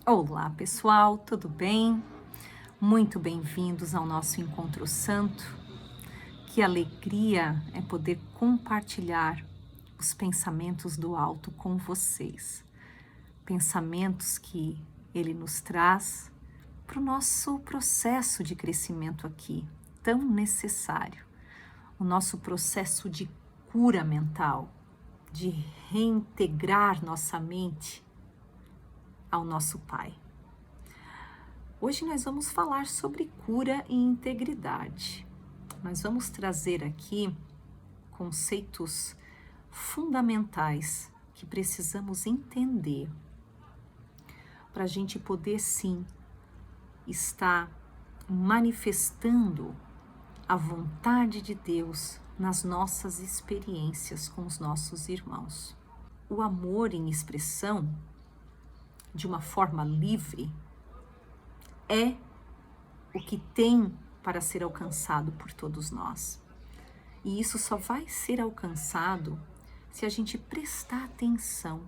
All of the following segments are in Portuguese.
Olá, pessoal, tudo bem? Muito bem-vindos ao nosso encontro santo. Que alegria é poder compartilhar os pensamentos do alto com vocês. Pensamentos que ele nos traz para o nosso processo de crescimento aqui, tão necessário. O nosso processo de cura mental, de reintegrar nossa mente ao nosso Pai. Hoje nós vamos falar sobre cura e integridade. Nós vamos trazer aqui conceitos fundamentais que precisamos entender para a gente poder sim estar manifestando a vontade de Deus nas nossas experiências com os nossos irmãos. O amor em expressão de uma forma livre é o que tem para ser alcançado por todos nós. E isso só vai ser alcançado se a gente prestar atenção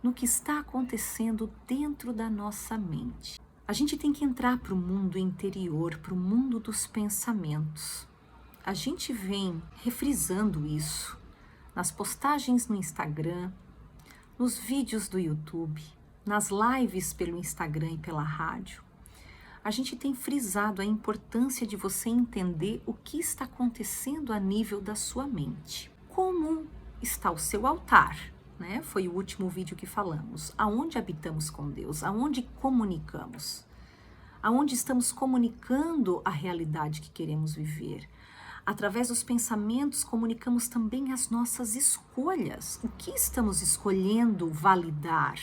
no que está acontecendo dentro da nossa mente. A gente tem que entrar para o mundo interior, para o mundo dos pensamentos. A gente vem refrisando isso nas postagens no Instagram, nos vídeos do YouTube, nas lives pelo Instagram e pela rádio. A gente tem frisado a importância de você entender o que está acontecendo a nível da sua mente. Como está o seu altar, né? Foi o último vídeo que falamos. Aonde habitamos com Deus? Aonde comunicamos? Aonde estamos comunicando a realidade que queremos viver? Através dos pensamentos, comunicamos também as nossas escolhas. O que estamos escolhendo validar?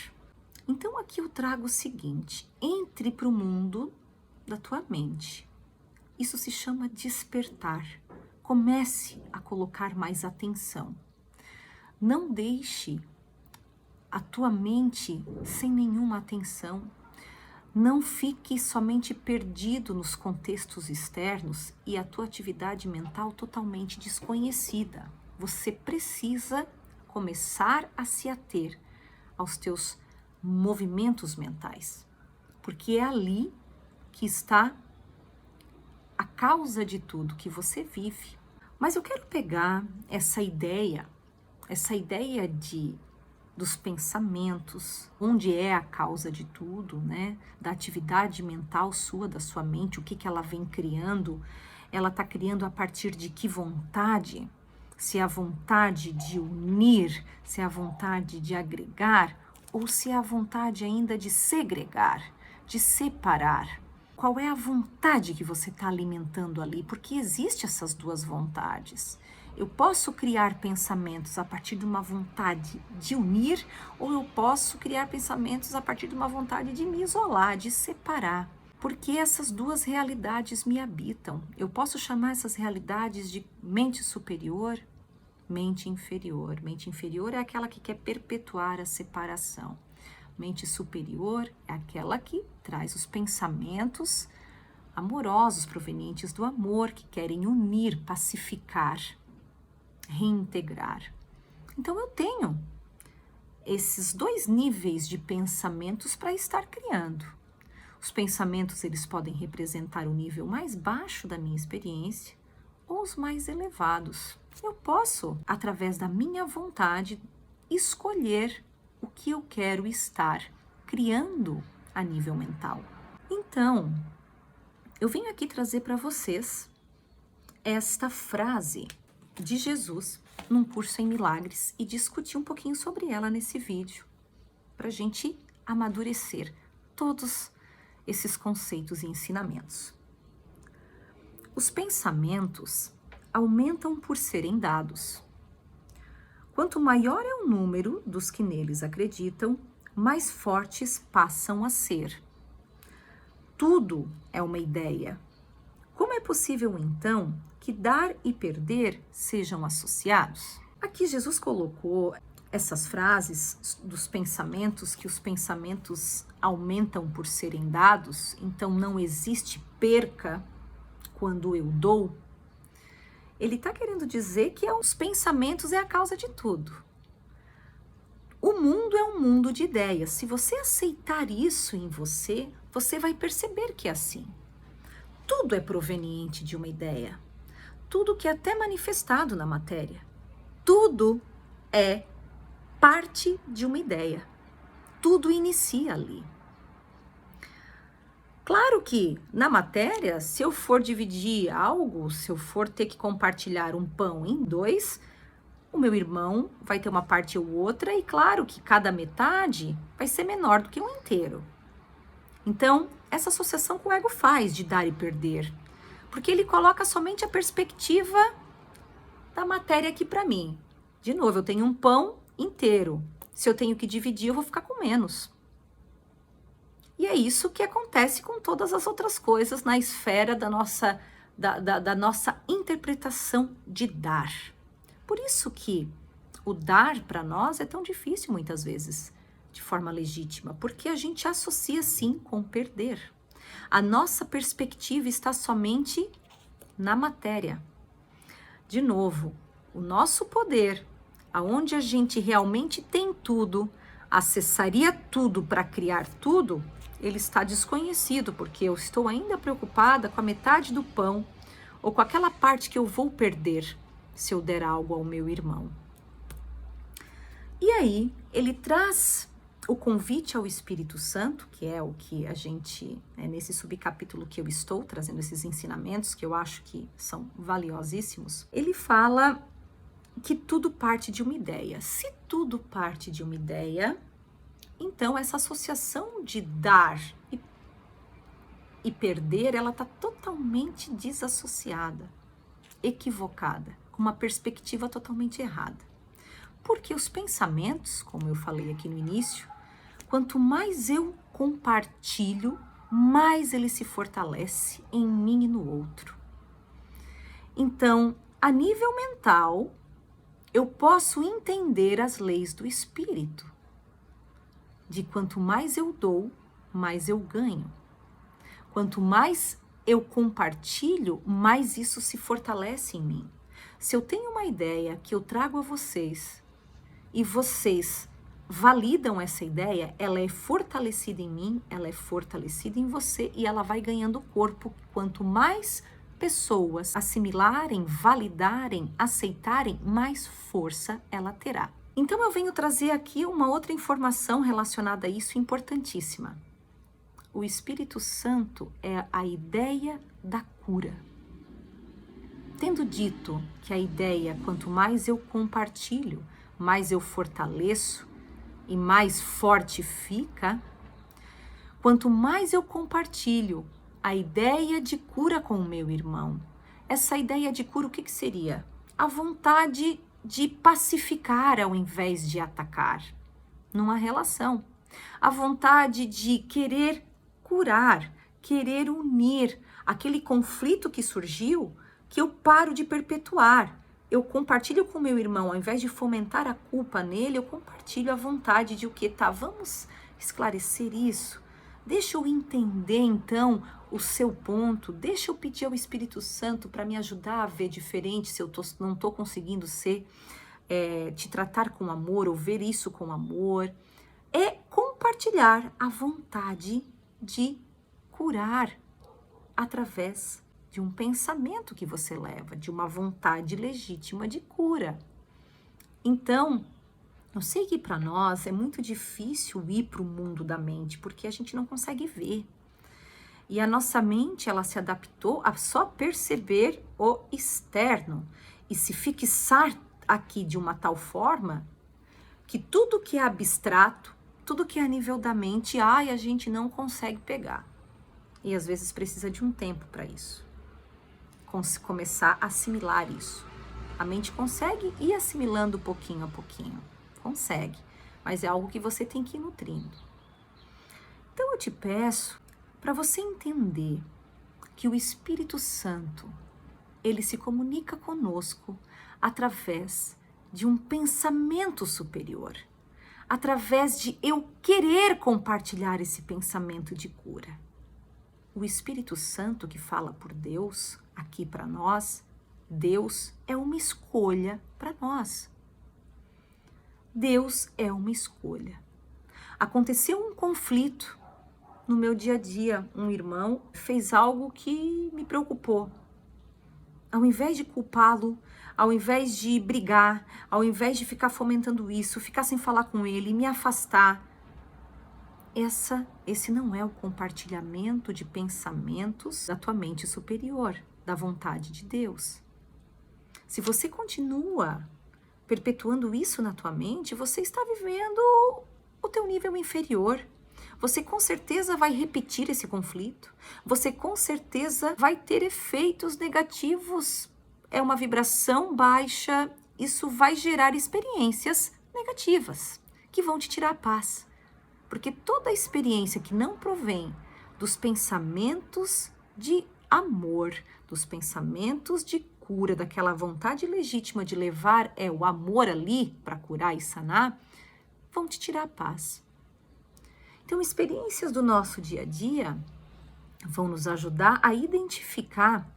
Então aqui eu trago o seguinte: entre para o mundo da tua mente. Isso se chama despertar. Comece a colocar mais atenção. Não deixe a tua mente sem nenhuma atenção. Não fique somente perdido nos contextos externos e a tua atividade mental totalmente desconhecida. Você precisa começar a se ater aos teus movimentos mentais, porque é ali que está a causa de tudo que você vive. Mas eu quero pegar essa ideia dos pensamentos, onde é a causa de tudo, né? Da atividade mental sua, da sua mente, o que ela vem criando. Ela está criando a partir de que vontade? Se é a vontade de unir, se é a vontade de agregar, ou se é a vontade ainda de segregar, de separar. Qual é a vontade que você está alimentando ali? Porque existem essas duas vontades. Eu posso criar pensamentos a partir de uma vontade de unir, ou eu posso criar pensamentos a partir de uma vontade de me isolar, de separar. Porque essas duas realidades me habitam. Eu posso chamar essas realidades de mente superior, mente inferior. Mente inferior é aquela que quer perpetuar a separação. Mente superior é aquela que traz os pensamentos amorosos provenientes do amor, que querem unir, pacificar, reintegrar. Então eu tenho esses dois níveis de pensamentos para estar criando. Os pensamentos, eles podem representar o nível mais baixo da minha experiência ou os mais elevados. Eu posso, através da minha vontade, escolher o que eu quero estar criando a nível mental. Então, eu venho aqui trazer para vocês esta frase de Jesus num curso em milagres e discutir um pouquinho sobre ela nesse vídeo, para a gente amadurecer todos esses conceitos e ensinamentos. Os pensamentos aumentam por serem dados. Quanto maior é o número dos que neles acreditam, mais fortes passam a ser. Tudo é uma ideia. Como é possível, então, que dar e perder sejam associados? Aqui Jesus colocou essas frases dos pensamentos, que os pensamentos aumentam por serem dados, então não existe perca quando eu dou. Ele está querendo dizer que os pensamentos é a causa de tudo. o mundo é um mundo de ideias. Se você aceitar isso em você, você vai perceber que é assim. Tudo é proveniente de uma ideia. Tudo que é até manifestado na matéria. Tudo é parte de uma ideia. Tudo inicia ali. Claro que na matéria, se eu for dividir algo, se eu for ter que compartilhar um pão em dois, o meu irmão vai ter uma parte ou outra, e claro que cada metade vai ser menor do que um inteiro. Então, essa associação que o ego faz de dar e perder, porque ele coloca somente a perspectiva da matéria aqui para mim. De novo, eu tenho um pão inteiro. Se eu tenho que dividir, eu vou ficar com menos. E é isso que acontece com todas as outras coisas na esfera da nossa interpretação de dar. Por isso que o dar para nós é tão difícil muitas vezes, de forma legítima, porque a gente associa sim com perder. A nossa perspectiva está somente na matéria. De novo, o nosso poder, aonde a gente realmente tem tudo, acessaria tudo para criar tudo, ele está desconhecido, porque eu estou ainda preocupada com a metade do pão ou com aquela parte que eu vou perder se eu der algo ao meu irmão. E aí, ele traz o convite ao Espírito Santo, que é o que a gente, nesse subcapítulo que eu estou trazendo esses ensinamentos, que eu acho que são valiosíssimos, ele fala que tudo parte de uma ideia. Se tudo parte de uma ideia, então essa associação de dar e perder, ela está totalmente desassociada, equivocada, com uma perspectiva totalmente errada. Porque os pensamentos, como eu falei aqui no início, quanto mais eu compartilho, mais ele se fortalece em mim e no outro. Então, a nível mental, eu posso entender as leis do espírito. De quanto mais eu dou, mais eu ganho. Quanto mais eu compartilho, mais isso se fortalece em mim. Se eu tenho uma ideia que eu trago a vocês e vocês validam essa ideia, ela é fortalecida em mim, ela é fortalecida em você e ela vai ganhando corpo. Quanto mais pessoas assimilarem, validarem, aceitarem, mais força ela terá. Então eu venho trazer aqui uma outra informação relacionada a isso importantíssima. O Espírito Santo é a ideia da cura. Tendo dito que a ideia, quanto mais eu compartilho, mais eu fortaleço e mais forte fica, quanto mais eu compartilho a ideia de cura com o meu irmão, essa ideia de cura, o que seria? A vontade de pacificar ao invés de atacar numa relação. A vontade de querer curar, querer unir aquele conflito que surgiu, que eu paro de perpetuar. Eu compartilho com meu irmão, ao invés de fomentar a culpa nele, eu compartilho a vontade de o que? Tá, vamos esclarecer isso. Deixa eu entender então o seu ponto, deixa eu pedir ao Espírito Santo para me ajudar a ver diferente se eu não estou conseguindo te tratar com amor ou ver isso com amor. É compartilhar a vontade de curar através de um pensamento que você leva, de uma vontade legítima de cura. Então, eu sei que para nós é muito difícil ir para o mundo da mente, porque a gente não consegue ver. E a nossa mente, ela se adaptou a só perceber o externo e se fixar aqui de uma tal forma que tudo que é abstrato, tudo que é a nível da mente, a gente não consegue pegar. E às vezes precisa de um tempo para isso. Começar a assimilar isso. A mente consegue ir assimilando pouquinho a pouquinho. Consegue. Mas é algo que você tem que ir nutrindo. Então eu te peço para você entender que o Espírito Santo, ele se comunica conosco através de um pensamento superior, através de eu querer compartilhar esse pensamento de cura. O Espírito Santo que fala por Deus, aqui para nós, Deus é uma escolha para nós. Deus é uma escolha. Aconteceu um conflito no meu dia a dia. Um irmão fez algo que me preocupou. Ao invés de culpá-lo, ao invés de brigar, ao invés de ficar fomentando isso, ficar sem falar com ele, me afastar, esse não é o compartilhamento de pensamentos da tua mente superior, da vontade de Deus. Se você continua perpetuando isso na tua mente, você está vivendo o teu nível inferior. Você com certeza vai repetir esse conflito. Você com certeza vai ter efeitos negativos. É uma vibração baixa. Isso vai gerar experiências negativas que vão te tirar a paz. Porque toda experiência que não provém dos pensamentos de amor, dos pensamentos de cura, daquela vontade legítima de levar o amor ali para curar e sanar, vão te tirar a paz. Então, experiências do nosso dia a dia vão nos ajudar a identificar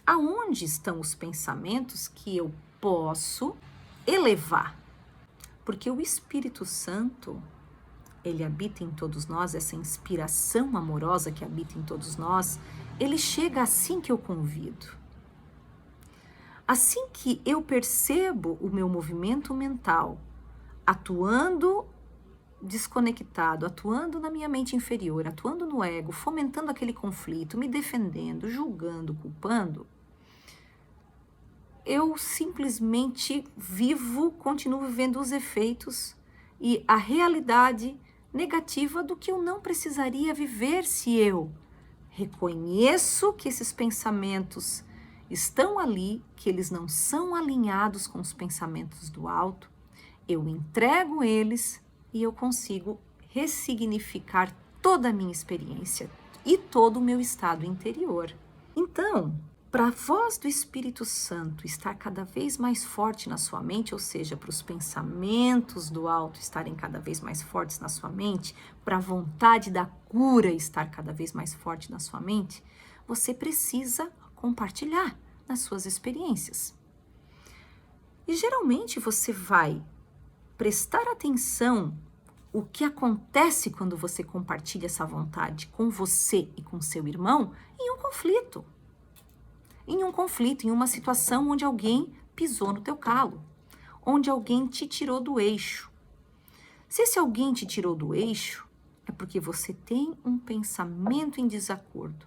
aonde estão os pensamentos que eu posso elevar. Porque o Espírito Santo, ele habita em todos nós, essa inspiração amorosa que habita em todos nós, ele chega assim que eu convido. Assim que eu percebo o meu movimento mental atuando desconectado, atuando na minha mente inferior, atuando no ego, fomentando aquele conflito, me defendendo, julgando, culpando, eu simplesmente continuo vivendo os efeitos e a realidade negativa do que eu não precisaria viver se eu reconheço que esses pensamentos estão ali, que eles não são alinhados com os pensamentos do alto, eu entrego eles e eu consigo ressignificar toda a minha experiência e todo o meu estado interior. Então, para a voz do Espírito Santo estar cada vez mais forte na sua mente, ou seja, para os pensamentos do alto estarem cada vez mais fortes na sua mente, para a vontade da cura estar cada vez mais forte na sua mente, você precisa compartilhar nas suas experiências. E geralmente você vai prestar atenção o que acontece quando você compartilha essa vontade com você e com seu irmão em um conflito. Em uma situação onde alguém pisou no teu calo, onde alguém te tirou do eixo. Se esse alguém te tirou do eixo, é porque você tem um pensamento em desacordo,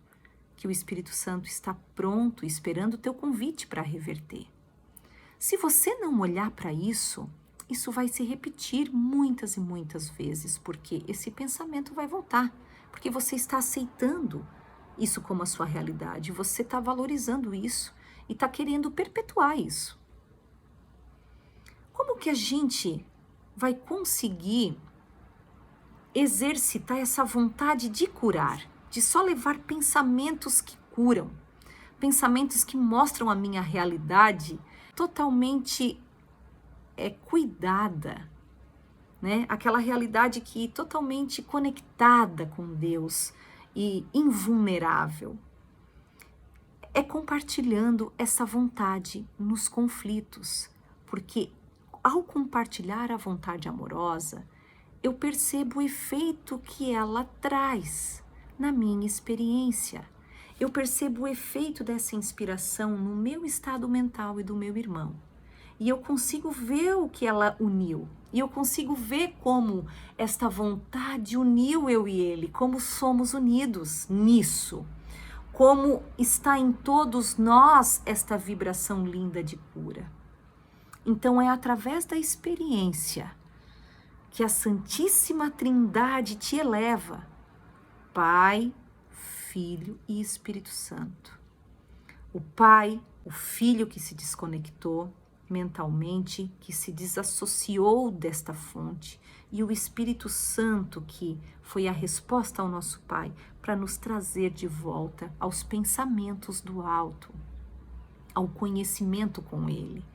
que o Espírito Santo está pronto, esperando o teu convite para reverter. Se você não olhar para isso, isso vai se repetir muitas e muitas vezes, porque esse pensamento vai voltar, porque você está aceitando isso como a sua realidade, você está valorizando isso e está querendo perpetuar isso. Como que a gente vai conseguir exercitar essa vontade de curar, de só levar pensamentos que curam, pensamentos que mostram a minha realidade totalmente cuidada, né? Aquela realidade que totalmente conectada com Deus e invulnerável. É compartilhando essa vontade nos conflitos, porque ao compartilhar a vontade amorosa, eu percebo o efeito que ela traz na minha experiência. Eu percebo o efeito dessa inspiração no meu estado mental e do meu irmão. E eu consigo ver o que ela uniu. E eu consigo ver como esta vontade uniu eu e ele, como somos unidos nisso. Como está em todos nós esta vibração linda de cura. Então é através da experiência que a Santíssima Trindade te eleva, Pai, Filho e Espírito Santo. O Pai, o Filho que se desconectou mentalmente, que se desassociou desta fonte, e o Espírito Santo que foi a resposta ao nosso Pai para nos trazer de volta aos pensamentos do alto, ao conhecimento com Ele.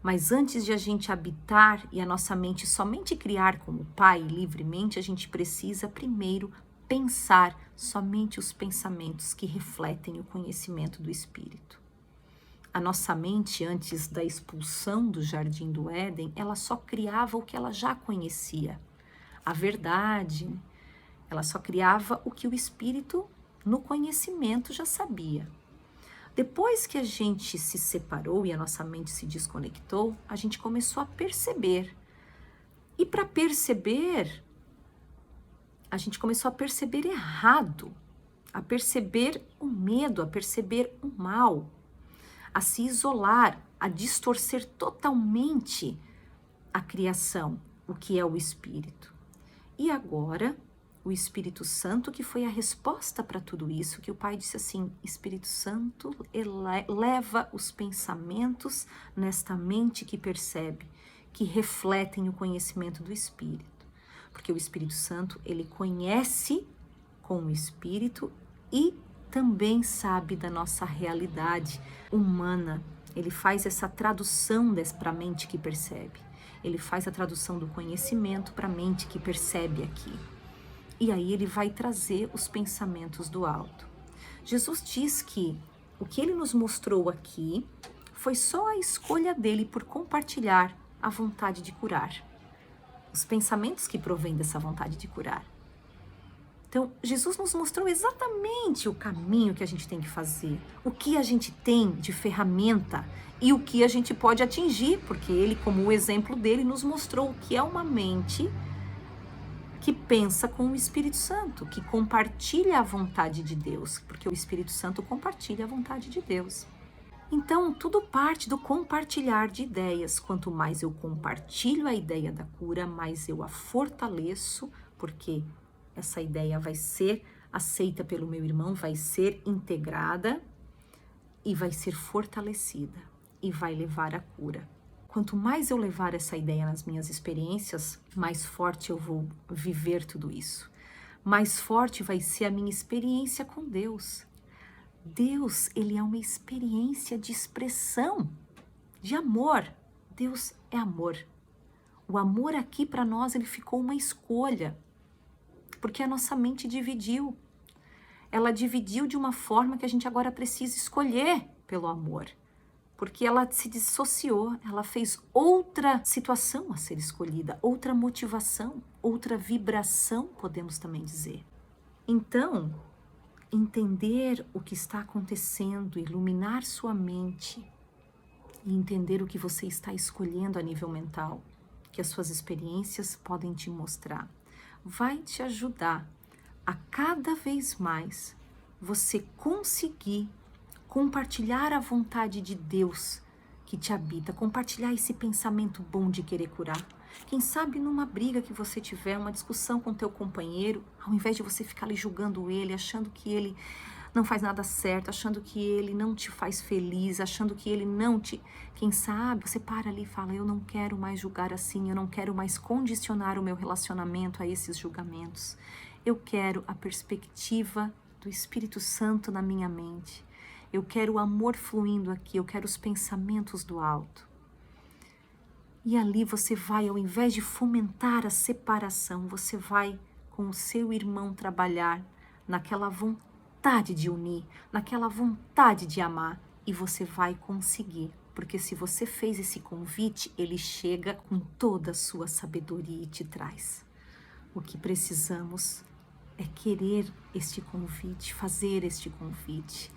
Mas antes de a gente habitar e a nossa mente somente criar como Pai livremente, a gente precisa primeiro pensar somente os pensamentos que refletem o conhecimento do Espírito. A nossa mente, antes da expulsão do Jardim do Éden, ela só criava o que ela já conhecia, a verdade. Ela só criava o que o espírito, no conhecimento, já sabia. Depois que a gente se separou e a nossa mente se desconectou, a gente começou a perceber. E para perceber, a gente começou a perceber errado, a perceber o medo, a perceber o mal, a se isolar, a distorcer totalmente a criação, o que é o Espírito. E agora, o Espírito Santo, que foi a resposta para tudo isso, que o Pai disse assim: Espírito Santo, leva os pensamentos nesta mente que percebe, que refletem o conhecimento do Espírito. Porque o Espírito Santo, ele conhece com o Espírito e também sabe da nossa realidade humana. Ele faz essa tradução para a mente que percebe. Ele faz a tradução do conhecimento para a mente que percebe aqui. E aí ele vai trazer os pensamentos do alto. Jesus diz que o que ele nos mostrou aqui foi só a escolha dele por compartilhar a vontade de curar. Os pensamentos que provêm dessa vontade de curar. Então, Jesus nos mostrou exatamente o caminho que a gente tem que fazer, o que a gente tem de ferramenta e o que a gente pode atingir, porque ele, como o exemplo dele, nos mostrou o que é uma mente que pensa com o Espírito Santo, que compartilha a vontade de Deus, porque o Espírito Santo compartilha a vontade de Deus. Então, tudo parte do compartilhar de ideias. Quanto mais eu compartilho a ideia da cura, mais eu a fortaleço, porque essa ideia vai ser aceita pelo meu irmão, vai ser integrada e vai ser fortalecida e vai levar à cura. Quanto mais eu levar essa ideia nas minhas experiências, mais forte eu vou viver tudo isso. Mais forte vai ser a minha experiência com Deus. Deus, ele é uma experiência de expressão, de amor. Deus é amor. O amor aqui para nós, ele ficou uma escolha. Porque a nossa mente dividiu. Ela dividiu de uma forma que a gente agora precisa escolher pelo amor. Porque ela se dissociou, ela fez outra situação a ser escolhida, outra motivação, outra vibração, podemos também dizer. Então, entender o que está acontecendo, iluminar sua mente e entender o que você está escolhendo a nível mental, que as suas experiências podem te mostrar, vai te ajudar a cada vez mais você conseguir compartilhar a vontade de Deus que te habita, compartilhar esse pensamento bom de querer curar. Quem sabe numa briga que você tiver, uma discussão com teu companheiro, ao invés de você ficar ali julgando ele, achando que ele não faz nada certo, achando que ele não te faz feliz, achando que ele não te... Quem sabe, você para ali e fala: eu não quero mais julgar assim, eu não quero mais condicionar o meu relacionamento a esses julgamentos. Eu quero a perspectiva do Espírito Santo na minha mente. Eu quero o amor fluindo aqui, eu quero os pensamentos do alto. E ali você vai, ao invés de fomentar a separação, você vai com o seu irmão trabalhar naquela vontade de unir, naquela vontade de amar, e você vai conseguir. Porque se você fez esse convite, ele chega com toda a sua sabedoria e te traz. O que precisamos é querer este convite, fazer este convite,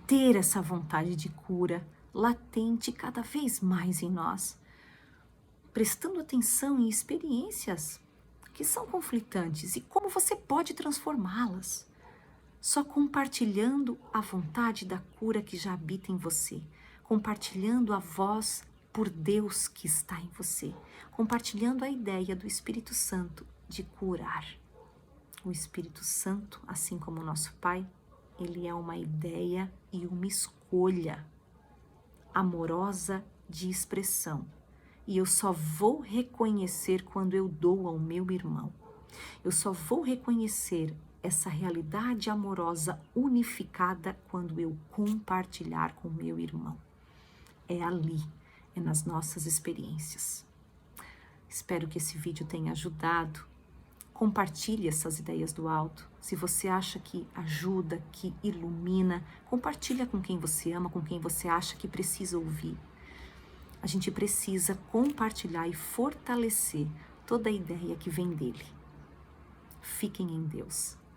ter essa vontade de cura latente cada vez mais em nós, prestando atenção em experiências que são conflitantes e como você pode transformá-las, só compartilhando a vontade da cura que já habita em você, compartilhando a voz por Deus que está em você, compartilhando a ideia do Espírito Santo de curar. O Espírito Santo, assim como o nosso Pai, ele é uma ideia e uma escolha amorosa de expressão. E eu só vou reconhecer quando eu dou ao meu irmão. Eu só vou reconhecer essa realidade amorosa unificada quando eu compartilhar com o meu irmão. É ali, é nas nossas experiências. Espero que esse vídeo tenha ajudado. Compartilhe essas ideias do alto. Se você acha que ajuda, que ilumina, compartilha com quem você ama, com quem você acha que precisa ouvir. A gente precisa compartilhar e fortalecer toda a ideia que vem dele. Fiquem em Deus.